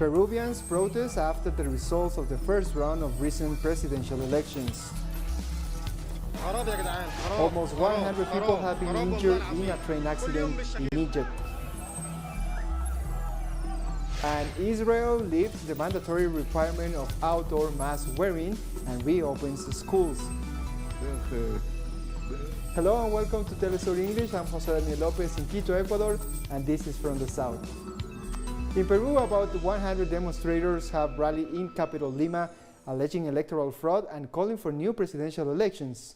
Peruvians protest after the results of the first round of recent presidential elections. Almost 100 people have been injured in a train accident in Egypt. And Israel lifts the mandatory requirement of outdoor mask wearing and reopens the schools. Hello and welcome to teleSUR English. I'm Jose Daniel Lopez in Quito, Ecuador, and this is from the south. In Peru, about 100 demonstrators have rallied in capital Lima, alleging electoral fraud and calling for new presidential elections.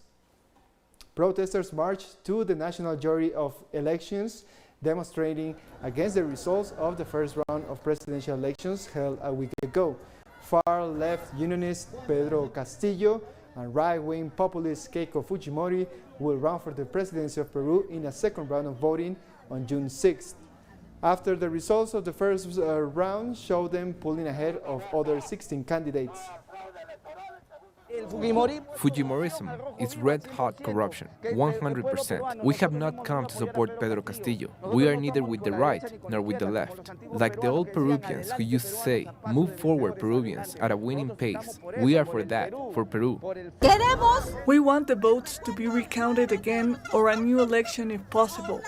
Protesters marched to the National Jury of Elections, demonstrating against the results of the first round of presidential elections held a week ago. Far-left unionist Pedro Castillo and right-wing populist Keiko Fujimori will run for the presidency of Peru in a second round of voting on June 6th. After the results of the first round showed them pulling ahead of other 16 candidates. Fujimorism is red-hot corruption, 100%. We have not come to support Pedro Castillo. We are neither with the right nor with the left. Like the old Peruvians who used to say, "Move forward, Peruvians," at a winning pace. We are for that, for Peru. We want the votes to be recounted again or a new election if possible.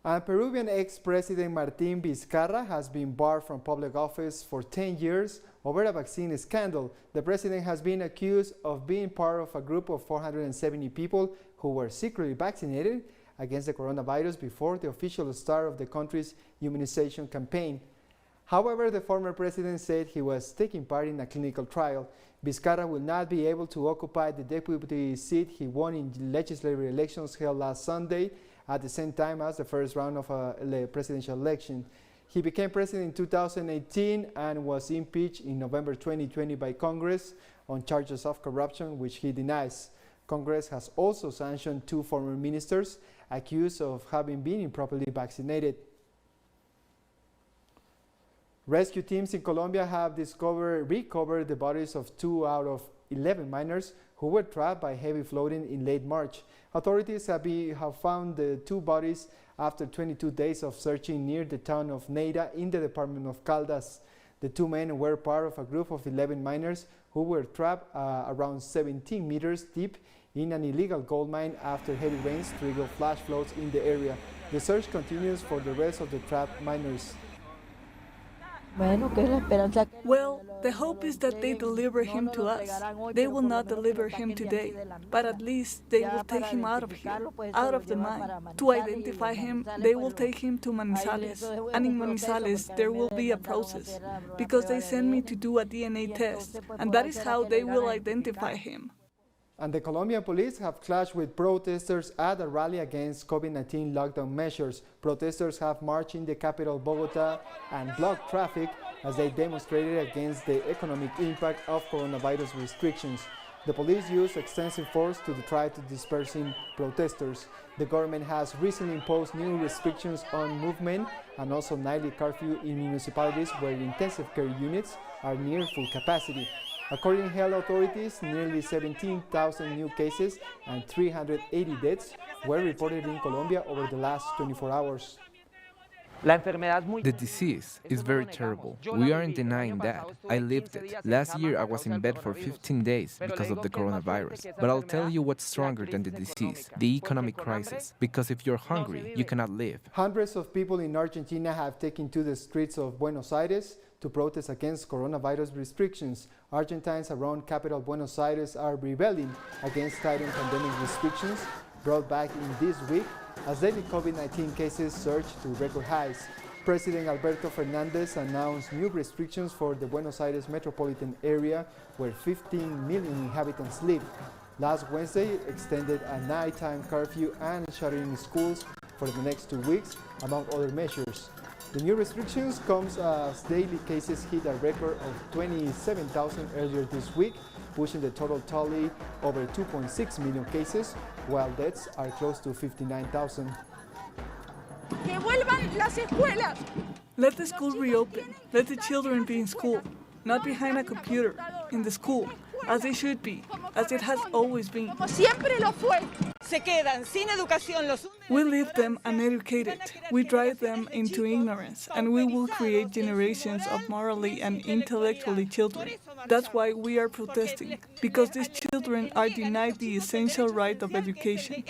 And Peruvian ex-president Martín Vizcarra has been barred from public office for 10 years over a vaccine scandal. The president has been accused of being part of a group of 470 people who were secretly vaccinated against the coronavirus before the official start of the country's immunization campaign. However, the former president said he was taking part in a clinical trial. Vizcarra will not be able to occupy the deputy seat he won in legislative elections held last Sunday, at the same time as the first round of a presidential election. He became president in 2018 and was impeached in November 2020 by Congress on charges of corruption, which he denies. Congress has also sanctioned 2 former ministers accused of having been improperly vaccinated. Rescue teams in Colombia have recovered the bodies of 2 out of 11 miners who were trapped by heavy flooding in late March. Authorities have found the 2 bodies after 22 days of searching near the town of Neira in the department of Caldas. The 2 men were part of a group of 11 miners who were trapped around 17 meters deep in an illegal gold mine after heavy rains triggered flash floods in the area. The search continues for the rest of the trapped miners. Well, the hope is that they deliver him to us. They will not deliver him today, but at least they will take him out of here, out of the mine. To identify him, they will take him to Manizales. And in Manizales, there will be a process, because they send me to do a DNA test, and that is how they will identify him. And the Colombian police have clashed with protesters at a rally against COVID-19 lockdown measures. Protesters have marched in the capital, Bogota, and blocked traffic as they demonstrated against the economic impact of coronavirus restrictions. The police used extensive force to try to disperse protesters. The government has recently imposed new restrictions on movement and also nightly curfew in municipalities where intensive care units are near full capacity. According to health authorities, nearly 17,000 new cases and 380 deaths were reported in Colombia over the last 24 hours. The disease is very terrible. We aren't denying that. I lived it. Last year I was in bed for 15 days because of the coronavirus. But I'll tell you what's stronger than the disease, the economic crisis. Because if you're hungry, you cannot live. Hundreds of people in Argentina have taken to the streets of Buenos Aires to protest against coronavirus restrictions. Argentines around capital Buenos Aires are rebelling against tightened pandemic restrictions brought back in this week as daily COVID-19 cases surge to record highs. President Alberto Fernandez announced new restrictions for the Buenos Aires metropolitan area where 15 million inhabitants live. Last Wednesday extended a nighttime curfew and shuttering schools for the next 2 weeks, among other measures. The new restrictions comes as daily cases hit a record of 27,000 earlier this week, pushing the total tally over 2.6 million cases, while deaths are close to 59,000. Let the school reopen. Let the children be in school, not behind a computer, in the school, as they should be, as it has always been. We leave them uneducated. We drive them into ignorance, and we will create generations of morally and intellectually children. That's why we are protesting, because these children are denied the essential right of education.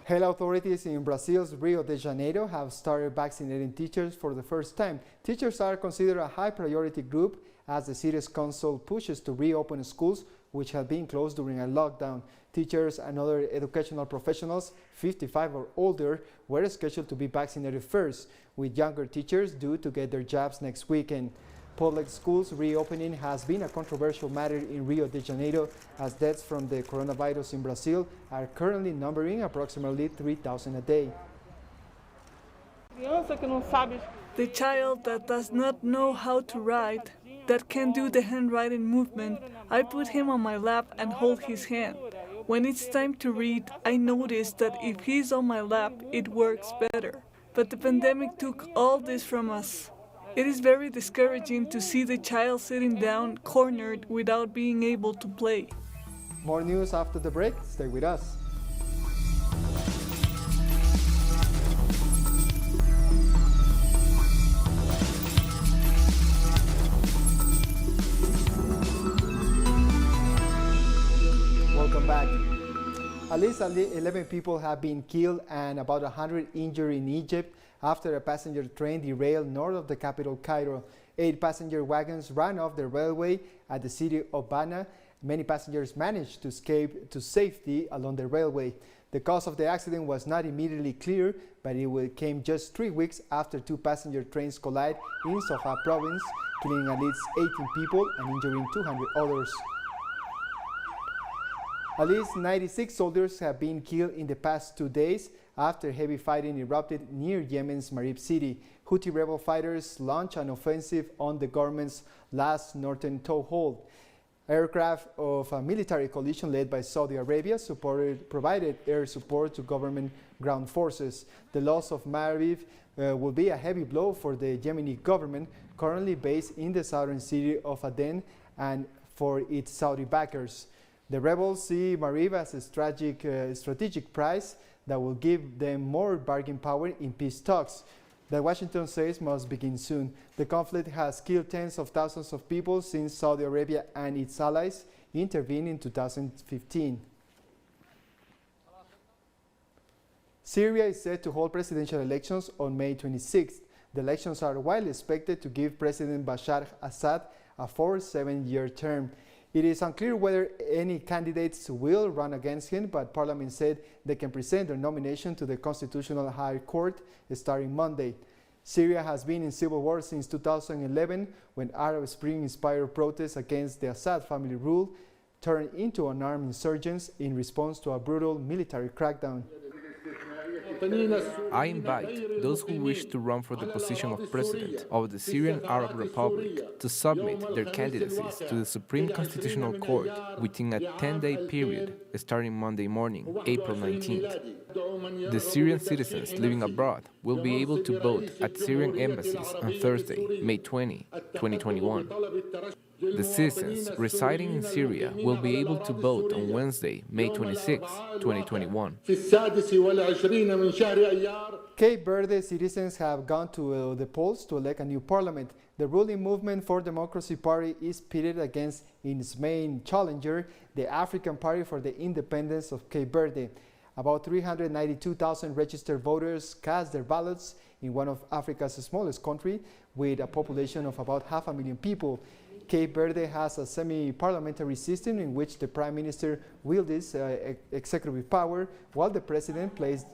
Health authorities in Brazil's Rio de Janeiro have started vaccinating teachers for the first time. Teachers are considered a high priority group as the city's council pushes to reopen schools which have been closed during a lockdown. Teachers and other educational professionals 55 or older were scheduled to be vaccinated first, with younger teachers due to get their jabs next weekend. Public schools reopening has been a controversial matter in Rio de Janeiro, as deaths from the coronavirus in Brazil are currently numbering approximately 3,000 a day. The child that does not know how to write, that can do the handwriting movement, I put him on my lap and hold his hand. When it's time to read, I notice that if he's on my lap, it works better. But the pandemic took all this from us. It is very discouraging to see the child sitting down, cornered, without being able to play. More news after the break. Stay with us. Welcome back. At least 11 people have been killed and about 100 injured in Egypt after a passenger train derailed north of the capital, Cairo. 8 passenger wagons ran off the railway at the city of Bana. Many passengers managed to escape to safety along the railway. The cause of the accident was not immediately clear, but it came just 3 weeks after 2 passenger trains collided in Soha province, killing at least 18 people and injuring 200 others. At least 96 soldiers have been killed in the past 2 days after heavy fighting erupted near Yemen's Marib city. Houthi rebel fighters launched an offensive on the government's last northern toehold. Aircraft of a military coalition led by Saudi Arabia provided air support to government ground forces. The loss of Marib will be a heavy blow for the Yemeni government, currently based in the southern city of Aden, and for its Saudi backers. The rebels see Marib as a strategic prize that will give them more bargaining power in peace talks that Washington says must begin soon. The conflict has killed tens of thousands of people since Saudi Arabia and its allies intervened in 2015. Syria is set to hold presidential elections on May 26th. The elections are widely expected to give President Bashar Assad a 7-year term. It is unclear whether any candidates will run against him, but Parliament said they can present their nomination to the Constitutional High Court starting Monday. Syria has been in civil war since 2011, when Arab Spring-inspired protests against the Assad family rule turned into unarmed insurgents in response to a brutal military crackdown. I invite those who wish to run for the position of president of the Syrian Arab Republic to submit their candidacies to the Supreme Constitutional Court within a 10-day period starting Monday morning, April 19th. The Syrian citizens living abroad will be able to vote at Syrian embassies on Thursday, May 20, 2021. The citizens residing in Syria will be able to vote on Wednesday, May 26, 2021. Cape Verde citizens have gone to the polls to elect a new parliament. The ruling Movement for Democracy Party is pitted against its main challenger, the African Party for the Independence of Cape Verde. About 392,000 registered voters cast their ballots in one of Africa's smallest country, with a population of about 500,000 people. Cape Verde has a semi-parliamentary system in which the Prime Minister wields executive power, while the President plays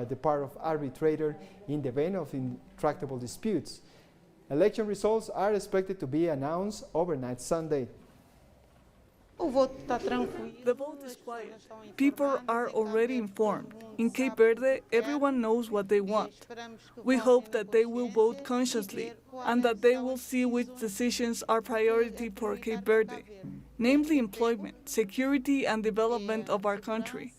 the part of arbitrator in the event of intractable disputes. Election results are expected to be announced overnight Sunday. The vote is quiet. People are already informed. In Cape Verde, everyone knows what they want. We hope that they will vote consciously and that they will see which decisions are priority for Cape Verde, namely employment, security, and development of our country.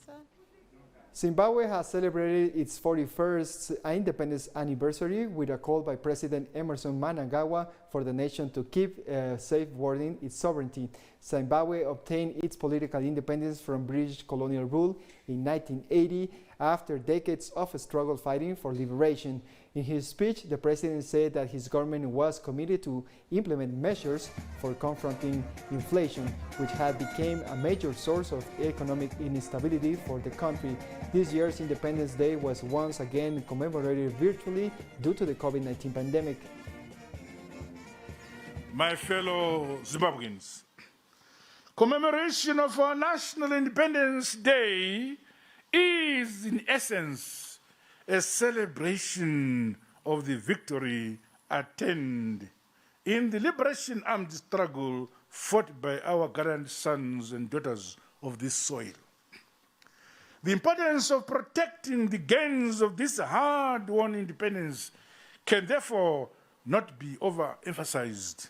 Zimbabwe has celebrated its 41st independence anniversary with a call by President Emerson Mnangagwa for the nation to keep safeguarding its sovereignty. Zimbabwe obtained its political independence from British colonial rule in 1980 after decades of struggle fighting for liberation. In his speech, the president said that his government was committed to implement measures for confronting inflation, which had become a major source of economic instability for the country. This year's Independence Day was once again commemorated virtually due to the COVID-19 pandemic. My fellow Zimbabweans, commemoration of our National Independence Day is, in essence, a celebration of the victory attained in the liberation armed struggle fought by our gallant sons and daughters of this soil. The importance of protecting the gains of this hard-won independence can therefore not be overemphasized.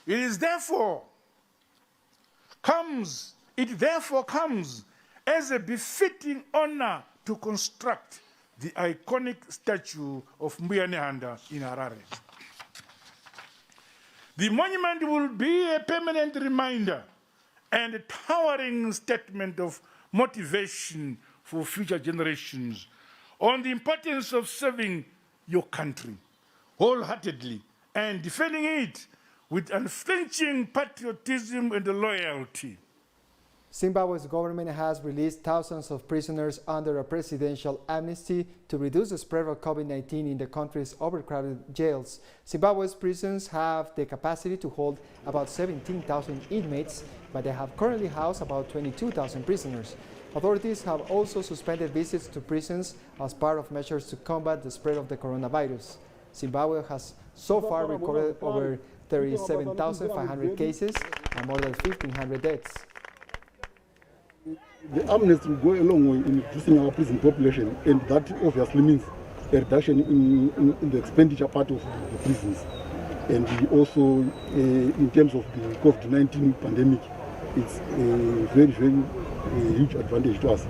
It therefore comes as a befitting honor to construct the iconic statue of Myanmar in Harare. The monument will be a permanent reminder and a towering statement of motivation for future generations on the importance of serving your country wholeheartedly and defending it with unflinching patriotism and loyalty. Zimbabwe's government has released thousands of prisoners under a presidential amnesty to reduce the spread of COVID-19 in the country's overcrowded jails. Zimbabwe's prisons have the capacity to hold about 17,000 inmates, but they have currently housed about 22,000 prisoners. Authorities have also suspended visits to prisons as part of measures to combat the spread of the coronavirus. Zimbabwe has so far recorded over 37,500 cases and more than 1,500 deaths. The amnesty will go a long way in reducing our prison population, and that obviously means a reduction in the expenditure part of the prisons. And we also, in terms of the COVID-19 pandemic, it's a very, very huge advantage to us.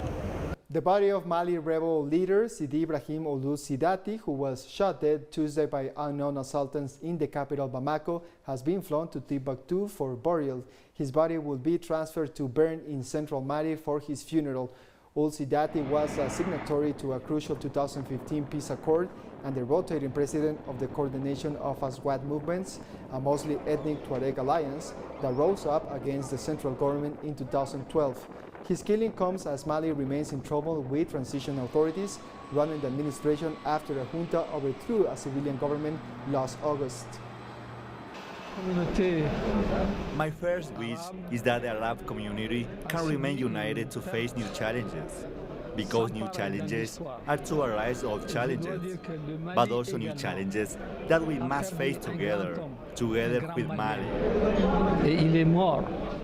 The body of Mali rebel leader Sidi Ibrahim Ould Sidati, who was shot dead Tuesday by unknown assailants in the capital Bamako, has been flown to Timbuktu for burial. His body will be transferred to Bern in central Mali for his funeral. Ould Sidati was a signatory to a crucial 2015 peace accord and the rotating president of the Coordination of Aswad Movements, a mostly ethnic Tuareg alliance that rose up against the central government in 2012. His killing comes as Mali remains in trouble with transition authorities running the administration after a junta overthrew a civilian government last August. My first wish is that the Arab community can remain united to face new challenges, because new challenges are to arise of challenges, but also new challenges that we must face together with Mali.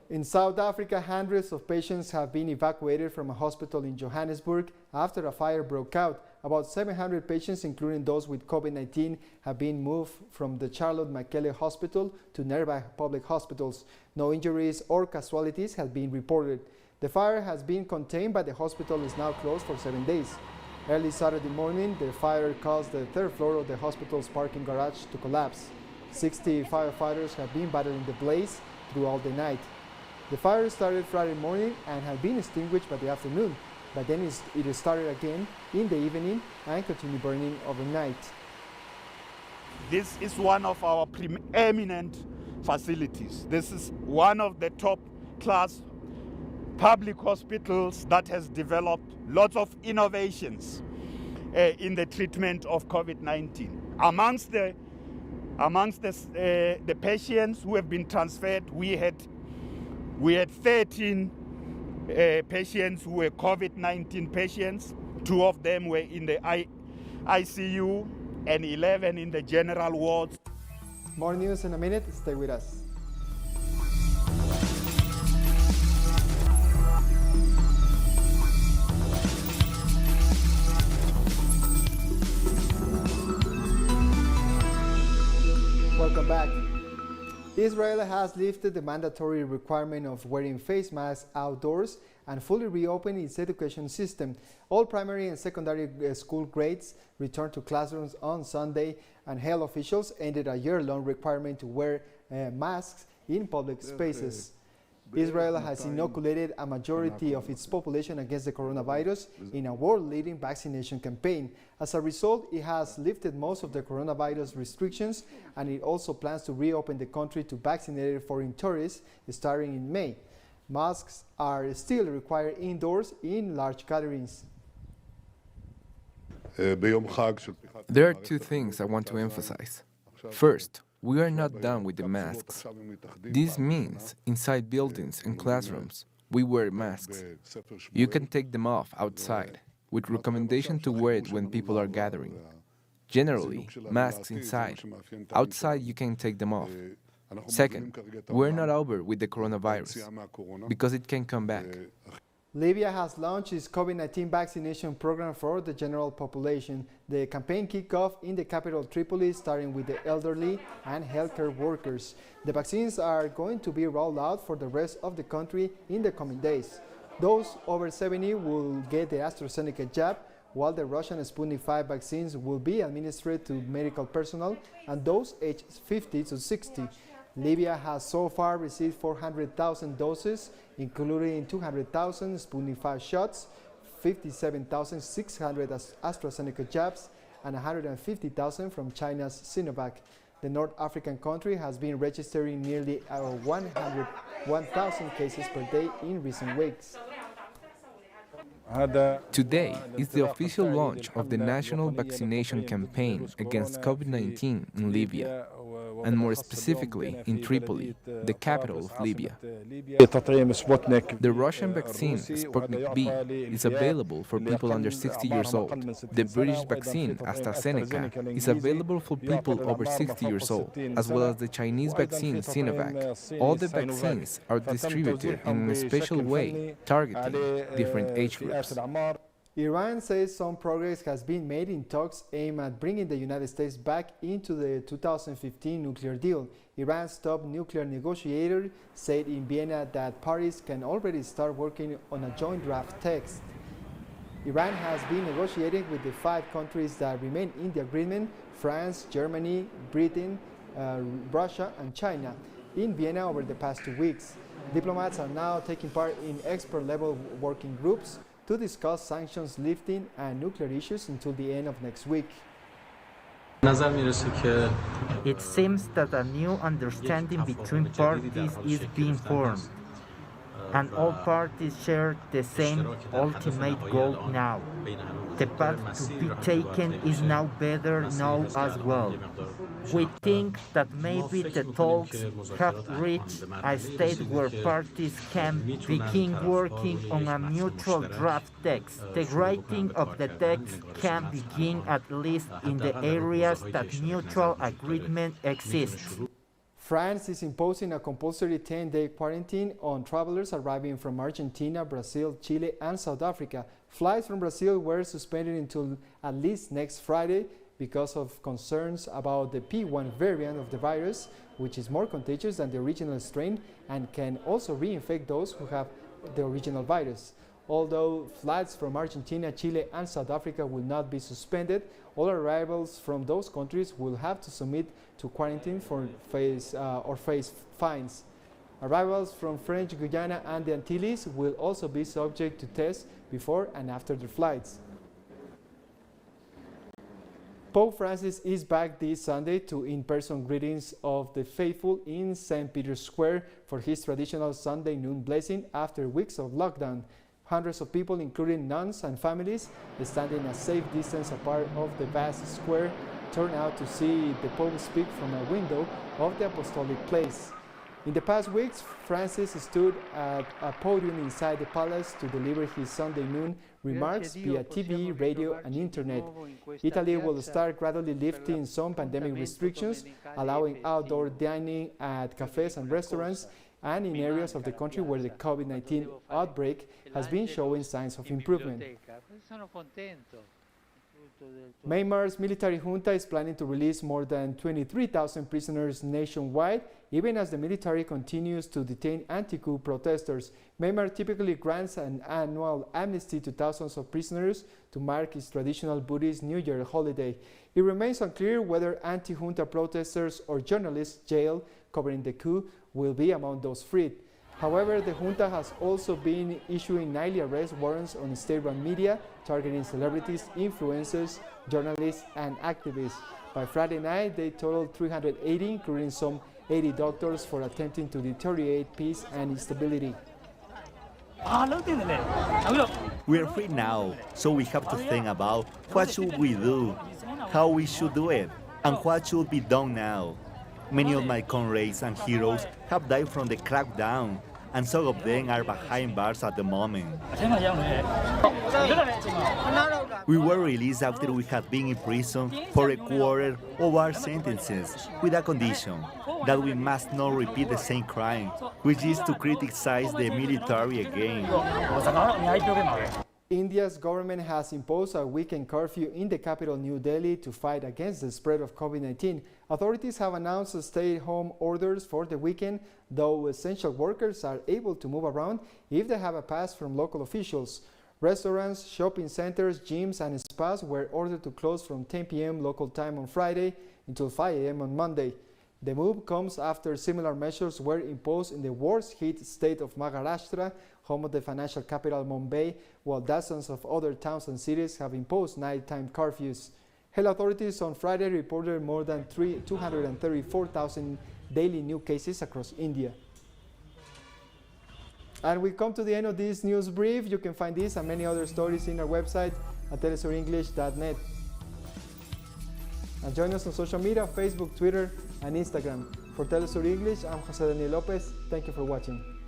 In South Africa, hundreds of patients have been evacuated from a hospital in Johannesburg after a fire broke out. About 700 patients, including those with COVID-19, have been moved from the Charlotte Mackele Hospital to nearby public hospitals. No injuries or casualties have been reported. The fire has been contained, but the hospital is now closed for 7 days. Early Saturday morning, the fire caused the third floor of the hospital's parking garage to collapse. 60 firefighters have been battling the blaze throughout the night. The fire started Friday morning and had been extinguished by the afternoon, but then it started again in the evening and continued burning overnight. This is one of our preeminent facilities. This is one of the top-class public hospitals that has developed lots of innovations in the treatment of COVID-19. Amongst the patients who have been transferred, we had 13 patients who were COVID-19 patients. 2 of them were in the ICU and 11 in the general wards. More news in a minute. Stay with us. Welcome back. Israel has lifted the mandatory requirement of wearing face masks outdoors and fully reopened its education system. All primary and secondary school grades returned to classrooms on Sunday, and health officials ended a year-long requirement to wear masks in public spaces. Israel has inoculated a majority of its population against the coronavirus in a world-leading vaccination campaign. As a result, it has lifted most of the coronavirus restrictions, and it also plans to reopen the country to vaccinated foreign tourists starting in May. Masks are still required indoors in large gatherings. There are two things I want to emphasize. First, we are not done with the masks. This means inside buildings and classrooms, we wear masks. You can take them off outside, with recommendation to wear it when people are gathering. Generally, masks inside. Outside, you can take them off. Second, we're not over with the coronavirus, because it can come back. Libya has launched its COVID-19 vaccination program for the general population. The campaign kicked off in the capital Tripoli, starting with the elderly and healthcare workers. The vaccines are going to be rolled out for the rest of the country in the coming days. Those over 70 will get the AstraZeneca jab, while the Russian Sputnik V vaccines will be administered to medical personnel and those aged 50 to 60. Libya has so far received 400,000 doses, including 200,000 Sputnik V shots, 57,600 AstraZeneca jabs, and 150,000 from China's Sinovac. The North African country has been registering nearly 101,000 cases per day in recent weeks. Today is the official launch of the national vaccination campaign against COVID-19 in Libya, and more specifically in Tripoli, the capital of Libya. The Russian vaccine Sputnik V is available for people under 60 years old. The British vaccine AstraZeneca is available for people over 60 years old, as well as the Chinese vaccine Sinovac. All the vaccines are distributed in a special way, targeting different age groups. Iran says some progress has been made in talks aimed at bringing the United States back into the 2015 nuclear deal. Iran's top nuclear negotiator said in Vienna that parties can already start working on a joint draft text. Iran has been negotiating with the 5 countries that remain in the agreement: France, Germany, Britain, Russia, and China, in Vienna over the past 2 weeks. Diplomats are now taking part in expert-level working groups to discuss sanctions lifting and nuclear issues until the end of next week. It seems that a new understanding between parties is being formed, and all parties share the same ultimate goal now. The path to be taken is now better known as well. We think that maybe the talks have reached a state where parties can begin working on a mutual draft text. The writing of the text can begin at least in the areas that mutual agreement exists. France is imposing a compulsory 10-day quarantine on travelers arriving from Argentina, Brazil, Chile, and South Africa. Flights from Brazil were suspended until at least next Friday because of concerns about the P1 variant of the virus, which is more contagious than the original strain and can also reinfect those who have the original virus. Although flights from Argentina, Chile, and South Africa will not be suspended, all arrivals from those countries will have to submit to quarantine or face fines. Arrivals from French Guiana and the Antilles will also be subject to tests before and after their flights. Pope Francis is back this Sunday to in-person greetings of the faithful in St. Peter's Square for his traditional Sunday noon blessing after weeks of lockdown. Hundreds of people, including nuns and families, standing a safe distance apart of the vast square, turn out to see the Pope speak from a window of the Apostolic Place. In the past weeks, Francis stood at a podium inside the palace to deliver his Sunday noon remarks via TV, radio, and internet. Italy will start gradually lifting some pandemic restrictions, allowing outdoor dining at cafes and restaurants, and in areas of the country where the COVID-19 outbreak has been showing signs of improvement. Myanmar's military junta is planning to release more than 23,000 prisoners nationwide, even as the military continues to detain anti-coup protesters. Myanmar typically grants an annual amnesty to thousands of prisoners to mark its traditional Buddhist New Year holiday. It remains unclear whether anti-junta protesters or journalists jailed covering the coup will be among those freed. However, the junta has also been issuing nightly arrest warrants on state-run media, targeting celebrities, influencers, journalists, and activists. By Friday night, they totaled 380, including some 80 doctors, for attempting to deteriorate peace and stability. We are free now, so we have to think about what should we do, how we should do it, and what should be done now. Many of my comrades and heroes have died from the crackdown, and some of them are behind bars at the moment. We were released after we had been in prison for a quarter of our sentences, with a condition that we must not repeat the same crime, which is to criticize the military again. India's government has imposed a weekend curfew in the capital, New Delhi, to fight against the spread of COVID-19. Authorities have announced stay-at-home orders for the weekend, though essential workers are able to move around if they have a pass from local officials. Restaurants, shopping centers, gyms, and spas were ordered to close from 10 p.m. local time on Friday until 5 a.m. on Monday. The move comes after similar measures were imposed in the worst hit state of Maharashtra, home of the financial capital Mumbai, while dozens of other towns and cities have imposed nighttime curfews. Health authorities on Friday reported more than 234,000 daily new cases across India. And we come to the end of this news brief. You can find this and many other stories in our website at telesurenglish.net. And join us on social media, Facebook, Twitter, and Instagram. For TeleSUR English, I'm Jose Daniel Lopez. Thank you for watching.